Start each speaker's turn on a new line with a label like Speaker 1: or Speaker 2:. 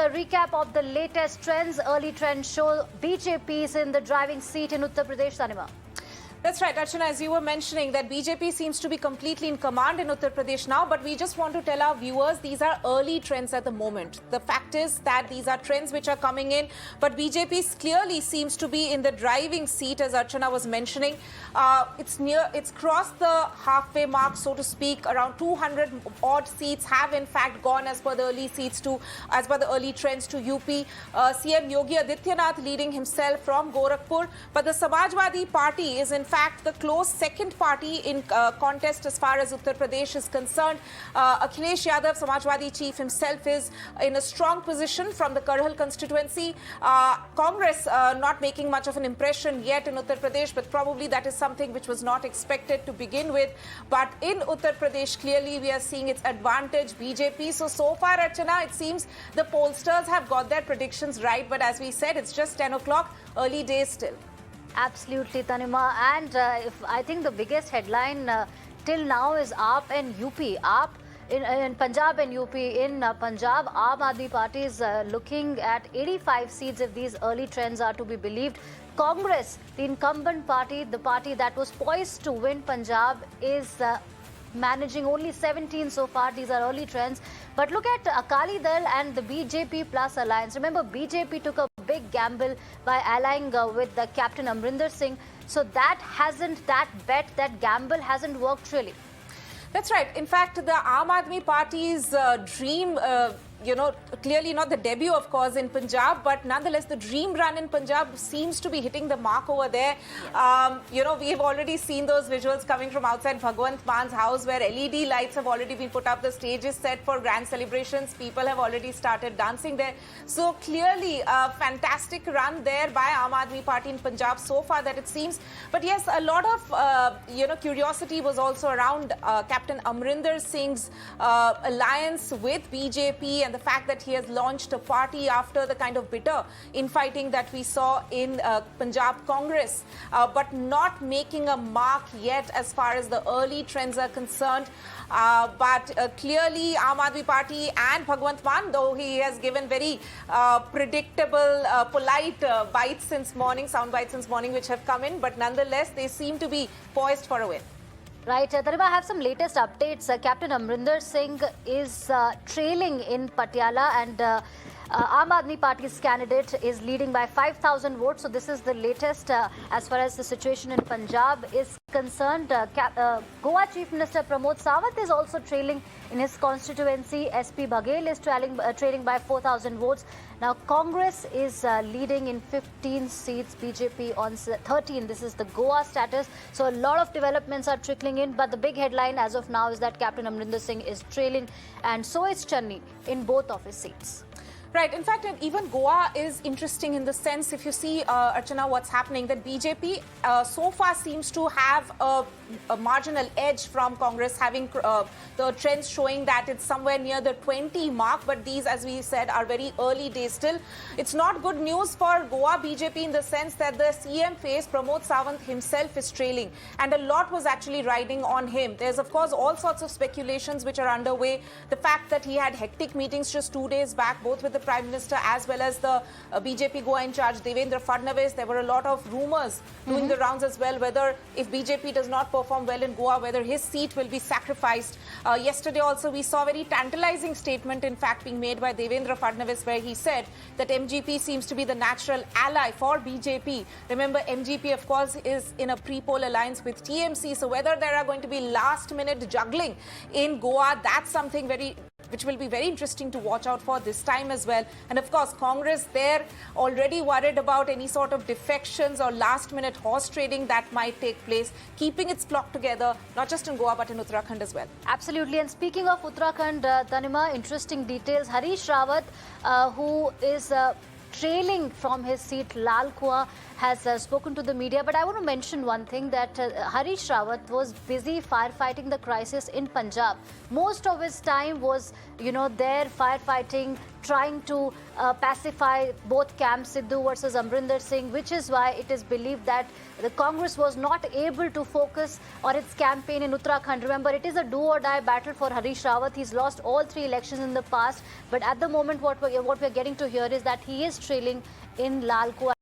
Speaker 1: recap of the latest trends. Early trends show BJP is in the driving seat in Uttar Pradesh, Tanima.
Speaker 2: That's right, Archana, as you were mentioning, that BJP seems to be completely in command in Uttar Pradesh now, but we just want to tell our viewers these are early trends at the moment. The fact is that these are trends which are coming in, but BJP clearly seems to be in the driving seat, as Archana was mentioning. It's crossed the halfway mark, so to speak. Around 200 odd seats have in fact gone as per the early trends to UP. CM Yogi Adityanath leading himself from Gorakhpur, but the Samajwadi Party is in fact the close second party in contest as far as Uttar Pradesh is concerned. Akhilesh Yadav, Samajwadi chief himself, is in a strong position from the Karhal constituency. Congress not making much of an impression yet in Uttar Pradesh, but probably that is something which was not expected to begin with. But in Uttar Pradesh, clearly we are seeing its advantage, BJP. So far, Archana, it seems the pollsters have got their predictions right. But as we said, it's just 10 o'clock, early days still.
Speaker 1: Absolutely, Tanima. And I think the biggest headline till now is AAP and UP. AAP in Punjab and UP. In Punjab, Aam Aadmi Party is looking at 85 seats if these early trends are to be believed. Congress, the incumbent party, the party that was poised to win Punjab, is managing only 17 so far. These are early trends. But look at Akali Dal and the BJP Plus alliance. Remember, BJP took a big gamble by allying with the Captain Amrinder Singh. So that bet, that gamble hasn't worked really.
Speaker 2: That's right. In fact, the Aam Aadmi Party's dream, clearly not the debut, of course, in Punjab, but nonetheless, the dream run in Punjab seems to be hitting the mark over there. We have already seen those visuals coming from outside Bhagwant Man's house, where LED lights have already been put up. The stage is set for grand celebrations. People have already started dancing there. So clearly, a fantastic run there by Aam Aadmi Party in Punjab so far that it seems. But yes, a lot of, curiosity was also around Captain Amrinder Singh's alliance with BJP, and the fact that he has launched a party after the kind of bitter infighting that we saw in Punjab Congress, but not making a mark yet as far as the early trends are concerned. But clearly Aam Aadmi Party and Bhagwant Mann, though he has given very predictable, polite bites since morning, sound bites since morning which have come in, but nonetheless they seem to be poised for a win.
Speaker 1: Right, Tanima, I have some latest updates. Captain Amrinder Singh is trailing in Patiala, and Aam Aadmi Party's candidate is leading by 5,000 votes. So this is the latest as far as the situation in Punjab is concerned. Goa Chief Minister Pramod Sawant is also trailing in his constituency. SP Baghel is trailing by 4,000 votes. Now Congress is leading in 15 seats, BJP on 13. This is the Goa status. So a lot of developments are trickling in, but the big headline as of now is that Captain Amrinder Singh is trailing, and so is Channi in both of his seats.
Speaker 2: Right. In fact, even Goa is interesting in the sense, if you see, Archana, what's happening, that BJP so far seems to have a marginal edge from Congress, having the trends showing that it's somewhere near the 20 mark. But these, as we said, are very early days still. It's not good news for Goa BJP in the sense that the CM face, Pramod Sawant himself, is trailing. And a lot was actually riding on him. There's, of course, all sorts of speculations which are underway. The fact that he had hectic meetings just 2 days back, both with the Prime Minister as well as the BJP Goa in charge, Devendra Fadnavis. There were a lot of rumors doing the rounds as well, whether if BJP does not perform well in Goa, whether his seat will be sacrificed. Yesterday also we saw a very tantalizing statement, in fact, being made by Devendra Fadnavis, where he said that MGP seems to be the natural ally for BJP. Remember, MGP, of course, is in a pre-poll alliance with TMC. So whether there are going to be last-minute juggling in Goa, that's something which will be very interesting to watch out for this time as well. And of course, Congress there already worried about any sort of defections or last-minute horse trading that might take place, keeping its flock together, not just in Goa, but in Uttarakhand as well.
Speaker 1: Absolutely. And speaking of Uttarakhand, Tanima, interesting details. Harish Rawat, who is trailing from his seat Lal Kuan, has spoken to the media. But I want to mention one thing, that Harish Rawat was busy firefighting the crisis in Punjab. Most of his time was, there firefighting, trying to pacify both camps, Sidhu versus Amrinder Singh, which is why it is believed that the Congress was not able to focus on its campaign in Uttarakhand. Remember, it is a do-or-die battle for Harish Rawat. He's lost all 3 elections in the past, but at the moment what we're getting to hear is that he is trailing in Lalko.